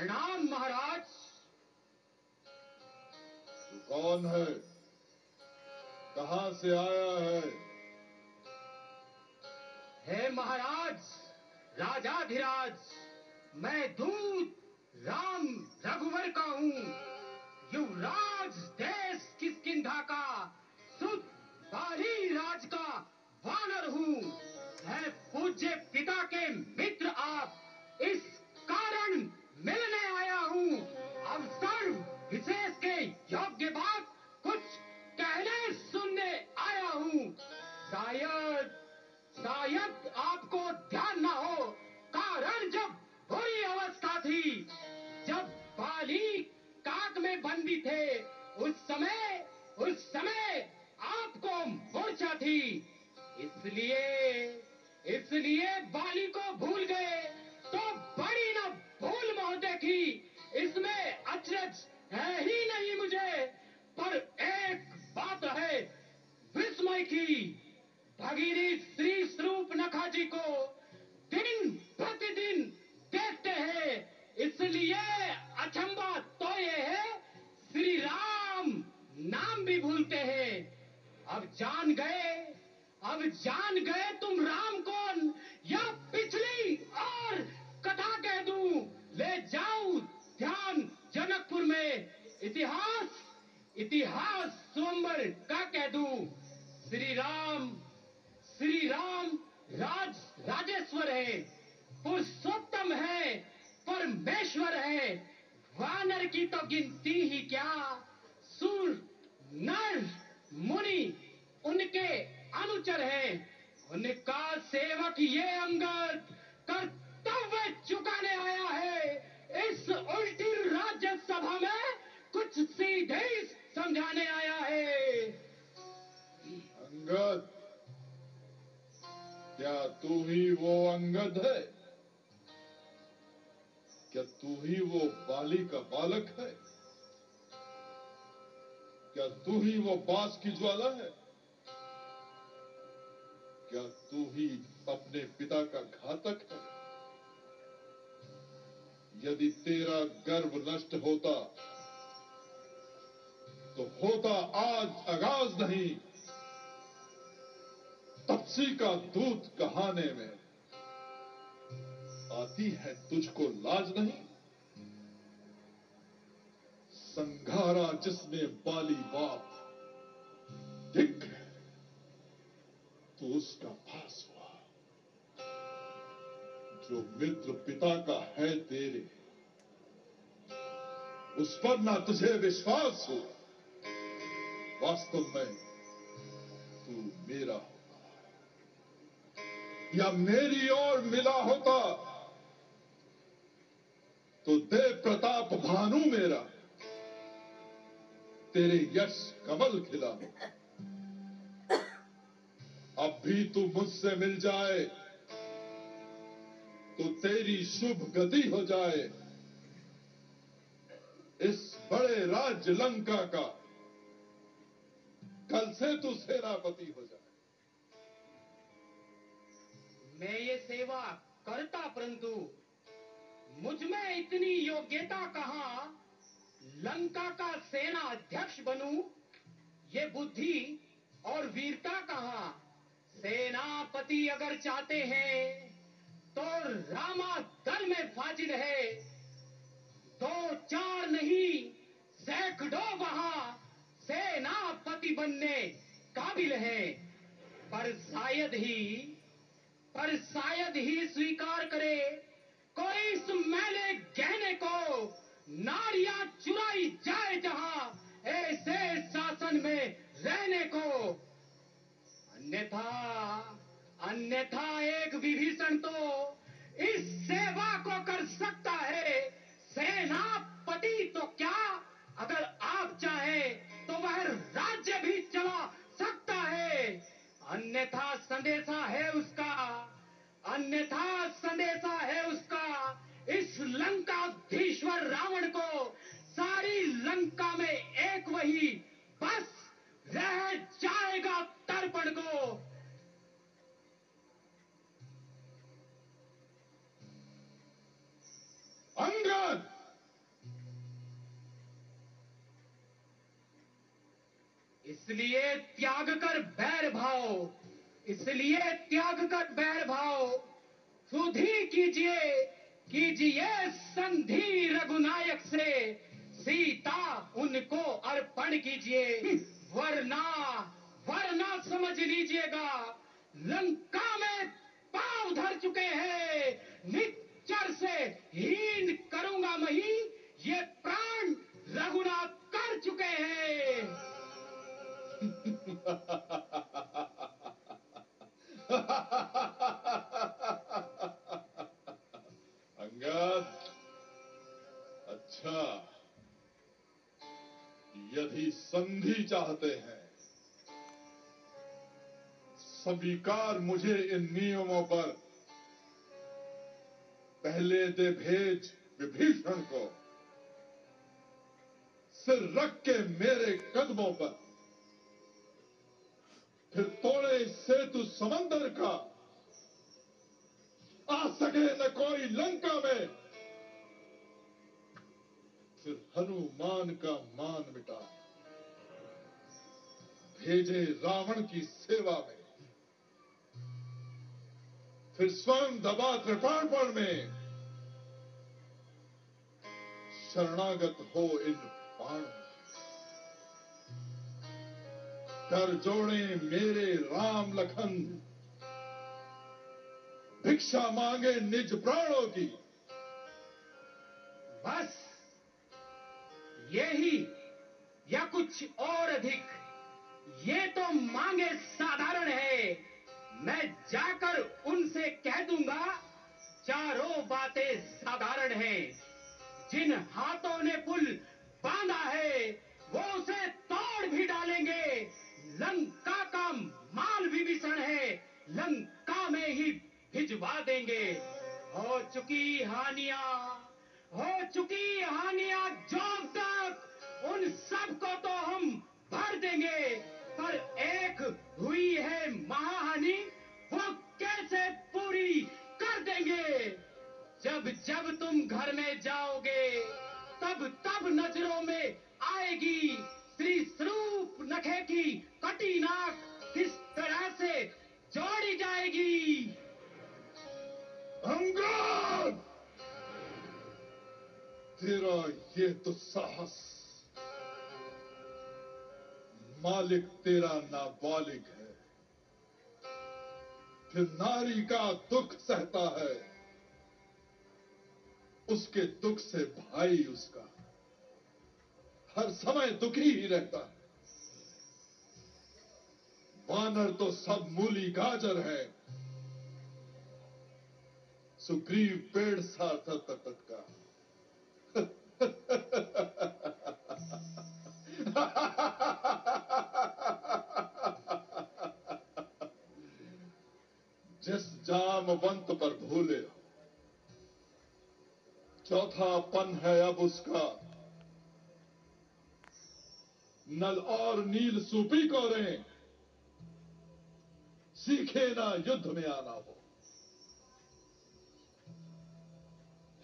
प्रणाम महाराज। तू कौन है? कहां से आया है? हे महाराज, राजाधिराज, मैं दूत राम रघुवर का हूँ, युवराज देश किष्किंधा का, सुत बाली राज का वानर हूँ। है पूज्य पिता के मित्र आप, इस कारण मिलने आया हूँ। अवसर विशेष के योग्य बात कुछ कहने सुनने आया हूँ। शायद आपको ध्यान न हो, कारण जब बुरी अवस्था थी, जब बाली काक में बंदी थे, उस समय आपको मूर्छा थी। इसलिए बाली को भूल गए, तो बड़ी न भूल मोह देखी। इसमें अचरज है ही नहीं मुझे, पर एक बात है विस्मय की। भगीनी श्री स्वरूप नखा जी को दिन प्रतिदिन देखते हैं, इसलिए अचंबा तो ये है, श्री राम नाम भी भूलते हैं। अब जान गए तुम राम कौन, या पिछली और कथा कह दूं। ले जाऊं ध्यान जनकपुर में, इतिहास स्वयंवर का कह दूं। श्री राम राजेश्वर है, पुरुषोत्तम है, परमेश्वर है। वानर की तो गिनती ही क्या, सुर नर मुनि उनके अनुचर हैं। उनका सेवक ये अंगद कर्तव्य चुकाने आया है। इस उल्टी राज्य सभा में कुछ सीधे समझाने आया है। अंगद, क्या तू ही वो अंगद है? क्या तू ही वो बाली का बालक है? क्या तू ही वो बांस की ज्वाला है? क्या तू ही अपने पिता का घातक है? यदि तेरा गर्व नष्ट होता तो होता आज आगाज नहीं, तपसी का दूध कहाने में। आती है तुझको लाज नहीं? संघारा जिसने बाली बाप, ठीक तो उसका फास हुआ। जो मित्र पिता का है तेरे, उस पर ना तुझे विश्वास हो। वास्तव में तू मेरा होता या मेरी ओर मिला होता तो देव प्रताप भानु मेरा, तेरे यश कमल खिला हो। अब भी तू मुझसे मिल जाए तो तेरी शुभ गति हो जाए। इस बड़े राज्य लंका का कल से तू सेनापति हो जाए। मैं ये सेवा करता, परंतु मुझ में इतनी योग्यता कहां, लंका का सेना अध्यक्ष बनूं। ये बुद्धि और वीरता कहां। सेनापति अगर चाहते हैं तो रामा दल में फाजिल है। 2-4 नहीं, सैकड़ों वहां सेनापति बनने काबिल है। पर शायद ही स्वीकार करे कोई इस मैले गहने को। नारियां चुराई जाए जहां, ऐसे शासन में रहने को। अन्यथा एक विभीषण तो इस सेवा को कर सकता है। सेनापति तो क्या, अगर आप चाहें तो वह राज्य भी चला सकता है। अन्यथा संदेशा है उसका इस लंकाधीश्वर रावण को। सारी लंका में एक वही बस रह जाएगा तर्पण को। अंगद, इसलिए त्याग कर बैर भाव, इसलिए त्याग कर बैर भाव, सुधी कीजिए संधि रघुनायक से, सीता उनको अर्पण कीजिए, वरना समझ लीजिएगा लंका में पांव धर चुके हैं, निच्चर से हीन करूंगा मही, ये प्राण रघुनाथ कर चुके हैं। अंगद, अच्छा, यदि संधि चाहते हैं, स्वीकार मुझे इन नियमों पर। पहले दे भेज विभीषण को, सिर रख के मेरे कदमों पर, फिर तोड़े सेतु समंदर का, आ सके न कोई लंका में, फिर हनुमान का मान मिटा, भेजे रावण की सेवा में, फिर स्वयं दबा त्रिपाणपण में, शरणागत हो इन बाणों, कर जोड़े मेरे राम लखन, भिक्षा मांगे निज प्राणों की। बस यही या कुछ और अधिक, ये तो मांगे साधारण है, मैं जाकर उनसे कह दूंगा चारों बातें साधारण हैं। जिन हाथों ने पुल बांधा है वो उसे तोड़ भी डालेंगे, लंका का माल विभीषण है, लंका में ही भिजवा देंगे। हो चुकी हानियां जब तक, उन सब को तो हम भर देंगे, पर एक हुई है महाहानि, वो कैसे पूरी कर देंगे। जब जब तुम घर में जाओगे तब तब नजरों में आएगी त्रिस्वरूप नखे की कटी नाक किस तरह से जोड़ी जाएगी। अंगद, तेरा ये दुस्साहस, मालिक तेरा नाबालिग है, फिर नारी का दुख सहता है, उसके दुख से भाई उसका हर समय दुखी ही रहता है। वानर तो सब मूली गाजर है, सुग्रीव पेड़ सा था टटका। जिस जामवंत पर भूले हो, चौथापन है अब उसका, नल और नील सूपी को रे, सीखे ना युद्ध में आना हो।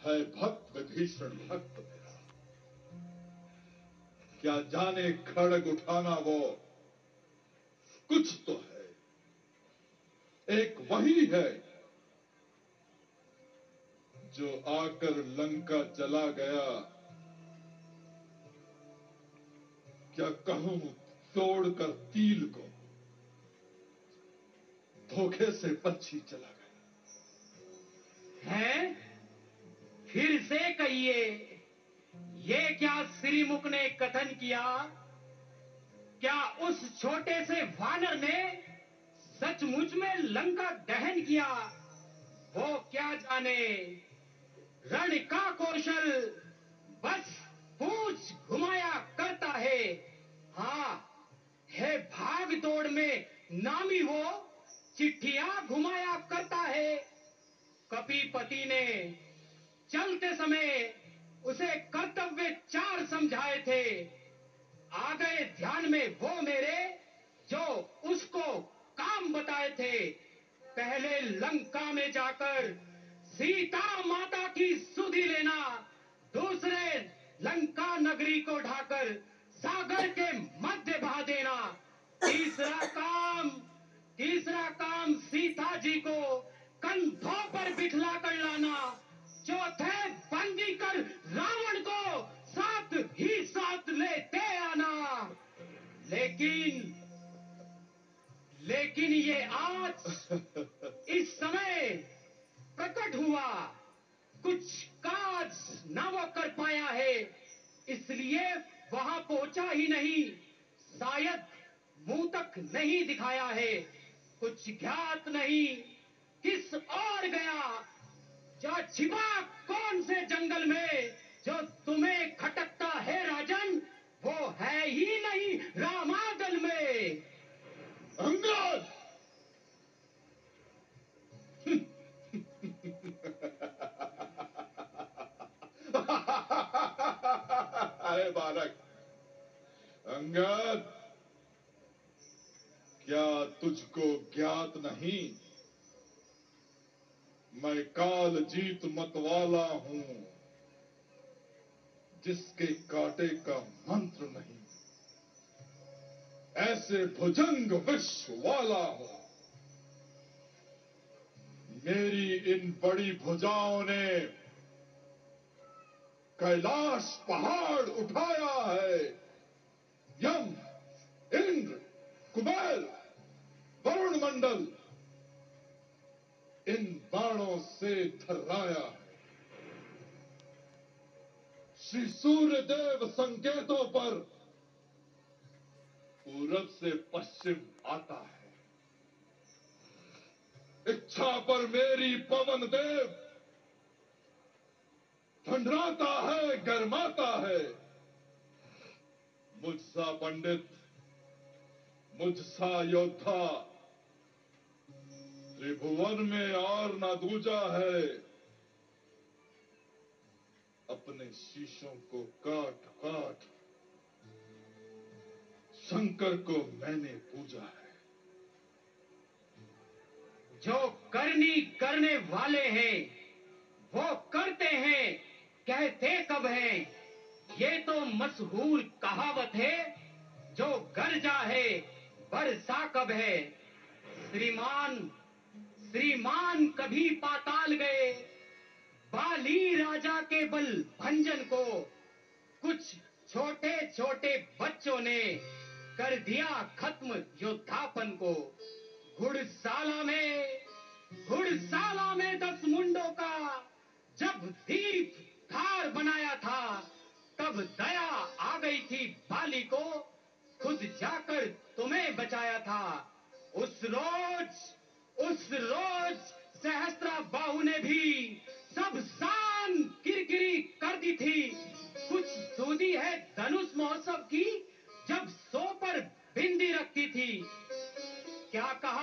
है भक्त विभीषण भक्त मेरा, क्या जाने खड़ग उठाना वो, कुछ तो है, एक वही है जो आकर लंका चला गया। क्या कहूं तोड़कर तील को, धोखे से पक्षी चला गया। है फिर से कहिए, ये क्या श्रीमुख ने कथन किया? क्या उस छोटे से वानर ने सचमुच में लंका दहन किया? वो क्या जाने रण का कौशल, बस पूछ घुमाया करता है। हाँ, है भाग दौड़ में नामी वो, चिट्ठियां घुमाया करता है। कपीपति ने चलते समय उसे कर्तव्य 4 समझाए थे, आ गए ध्यान में वो मेरे जो उसको काम बताए थे। पहले लंका में जाकर सीता माता की सुधि लेना, दूसरे लंका नगरी को ढाकर सागर के मध्य बहा देना। सोचा ही नहीं, शायद मुंह तक नहीं दिखाया है, कुछ ज्ञात नहीं किस ओर गया, जा छिपा कौन से जंगल में, जो तुम्हें खटकता है राजन, वो है ही नहीं रामादल में। अंगद! अरे बालक अंगद, क्या तुझको ज्ञात नहीं, मैं काल जीत मतवाला हूं, जिसके कांटे का मंत्र नहीं, ऐसे भुजंग विश्व वाला हूं। मेरी इन बड़ी भुजाओं ने कैलाश पहाड़ उठाया है, यम, इंद्र, कुबेर, वरुण मंडल इन बाणों से थर्राया है। श्री सूर्यदेव संकेतों पर पूरब से पश्चिम आता है, इच्छा पर मेरी पवन देव ठंडराता है, गरमाता है। मुझसा पंडित, मुझसा योद्धा त्रिभुवन में और न दूजा है। अपने शीशों को काट काट शंकर को मैंने पूजा है। जो करनी करने वाले हैं वो करते हैं, कहते कब हैं, ये तो मशहूर कहावत है, जो गरजा है बरसा कब है। श्रीमान श्रीमान कभी पाताल गए, बाली राजा के बल भंजन को, कुछ छोटे छोटे बच्चों ने कर दिया खत्म योद्धापन को। घुड़साला में 10 मुंडों का जब दीप धार बनाया था, तब दया आ गई थी बाली को, खुद जाकर तुम्हें बचाया था। उस रोज सहस्त्रा बाहु ने भी सब शान किरकिरी कर दी थी। कुछ सूदी है धनुष महोत्सव की, जब सो पर बिंदी रखती थी। क्या कहा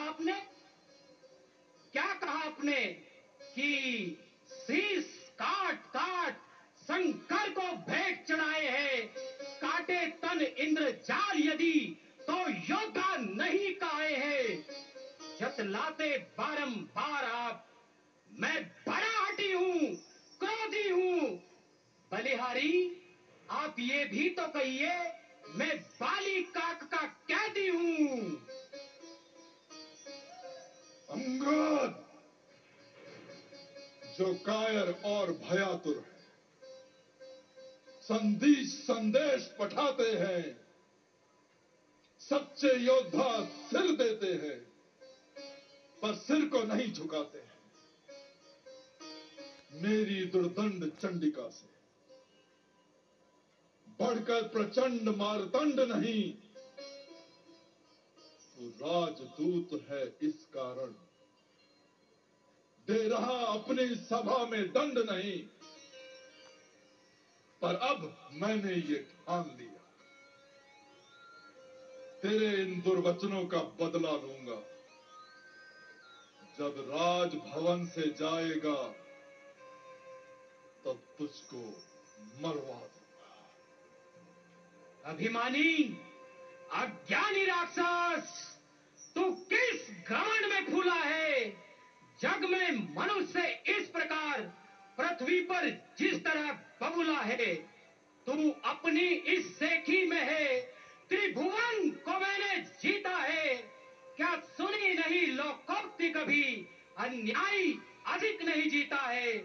आपने कि शीश काट काट शंकर को भेंट चढ़ाए हैं, काटे तन इंद्रजाल यदि तो योद्धा नहीं कहे हैं। जतलाते बारंबार आप, मैं बड़ा हठी हूं, क्रोधी हूं। बलिहारी, आप ये भी तो कहिए, मैं बाली काक का कैदी हूं। अंगद, जो कायर और भयातुर है, संदेश पठाते हैं, सच्चे योद्धा सिर देते हैं, पर सिर को नहीं झुकाते हैं। मेरी दुर्दंड चंडिका से बढ़कर प्रचंड मारतंड नहीं, तो राजदूत है इस कारण, दे रहा अपनी सभा में दंड नहीं। पर अब मैंने ये ठान लिया, तेरे इन दुर्वचनों का बदला लूंगा। जब राजभवन से जाएगा तब तुझको मरवा दूंगा। अभिमानी, अज्ञानी राक्षस, तू किस घमंड में फूला है? जग में मनुष्य इस प्रकार पृथ्वी पर जिस तरह बबूला है, तू अपनी इस सेखी में है। त्रिभुवन को मैंने जीता है, क्या सुनी नहीं लोकोक्ति कभी? अन्यायी अधिक नहीं जीता है।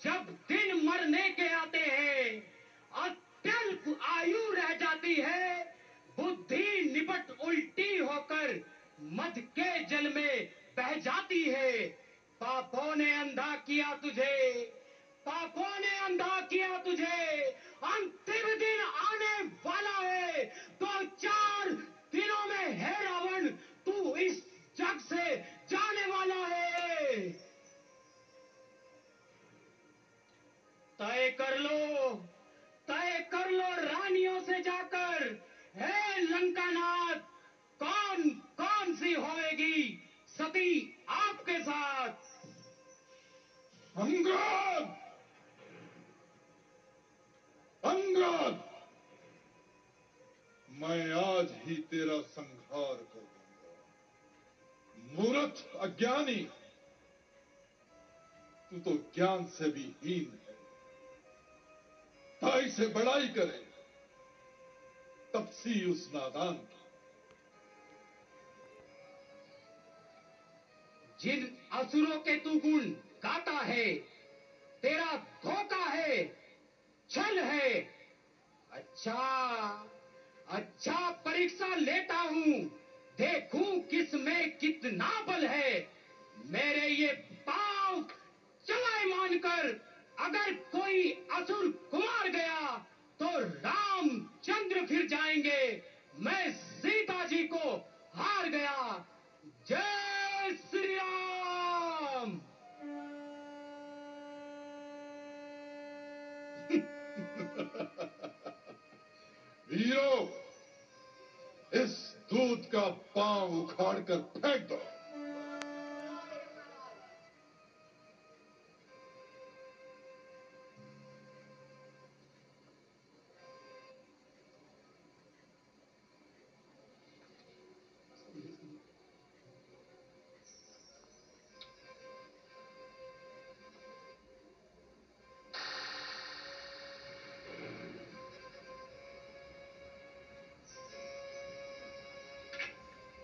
जब दिन मरने के आते हैं, अत्यल्प आयु रह जाती है, बुद्धि निपट उल्टी होकर मध के जल में बह जाती है। पापों ने अंधा किया तुझे, पापों ने अंधा किया तुझे। अंतिम दिन आने तय कर लो रानियों से जाकर, हे लंकानाथ, कौन कौन सी होएगी सती आपके साथ। अंगद, अंगद, मैं आज ही तेरा संहार कर दूंगा। मूर्ख, अज्ञानी, तू तो ज्ञान से भी हीन है। ताई से बड़ाई करे, तपसी उस नादान की। जिन असुरों के तू गुण गाता है, तेरा धोखा है, छल है। अच्छा अच्छा, परीक्षा लेता हूं, देखूं किस में कितना बल है। मेरे ये पांव चलाए मानकर अगर कोई असुर कुमार गया तो रामचंद्र फिर जाएंगे, मैं सीता जी को हार गया। जय श्री राम। वीरों, इस दूध का पांव उखाड़कर फेंक दो।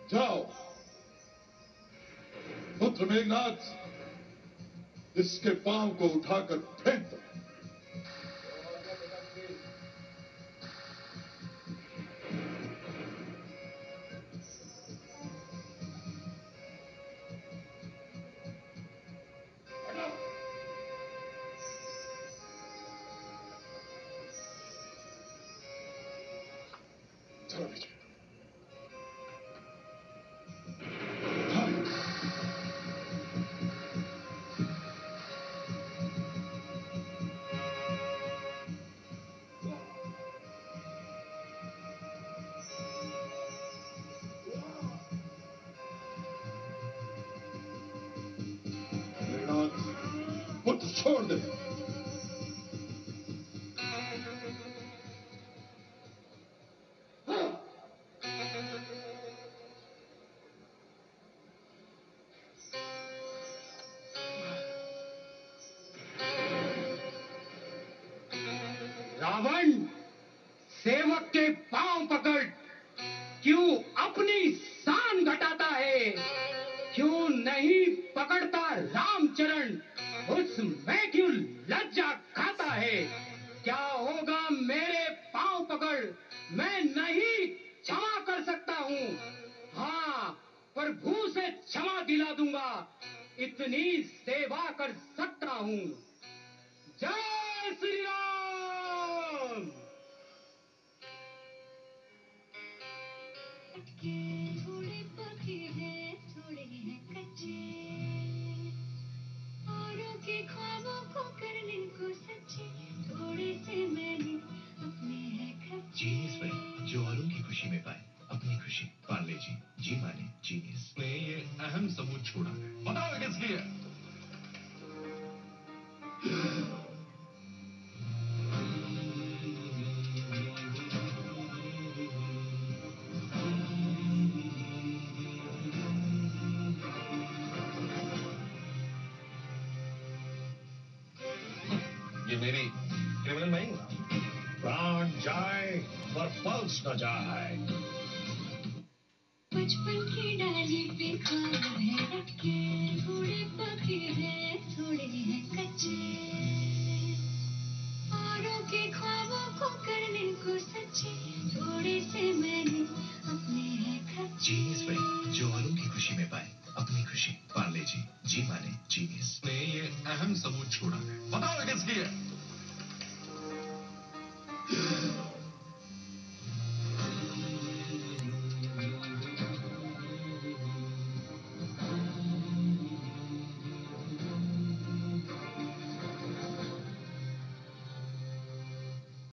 जाओ, पुत्र मेघनाथ, इसके पांव को उठाकर फेंक दो। चलो विजय। पुत्र छोड़ दे। रावण, सेवक के पांव पकड़ क्यों अपनी शान घटाता है? क्यों नहीं पकड़ता रामचरण, उसमें क्यों लज्जा खाता है? क्या होगा मेरे पांव पकड़, मैं नहीं क्षमा कर सकता हूं। हाँ, प्रभु से क्षमा दिला दूंगा, इतनी सेवा कर सकता हूं। जय श्री राम। थोड़े पके हैं, थोड़े हैं कच्चे, औरों के ख्वाबों को करने को सच्चे, थोड़े से मैंने अपने हैं खर्चे। जीनियस बैंक, जो औरों की खुशी में पाए अपनी खुशी। पार्ले जी माने जीनियस ने ये अहम सबूत छोड़ा, बताओ किसकी है? ये मेरी क्रिमिनल नहीं हूं। प्राण जाए पर पल्स न जाए। बचपन की डाली पे ख्वाब है रखे, थोड़े पके हैं, थोड़े हैं कच्चे, औरों के ख्वाबों को करने को सच्चे, थोड़े से मैंने अपने हैं खर्चे। जीनियस बैंक, जो औरों की खुशी में पाए अपनी खुशी। पार्ले जी माने जीनियस ने ये अहम सबूत छोड़ा, बताओ किसकी है?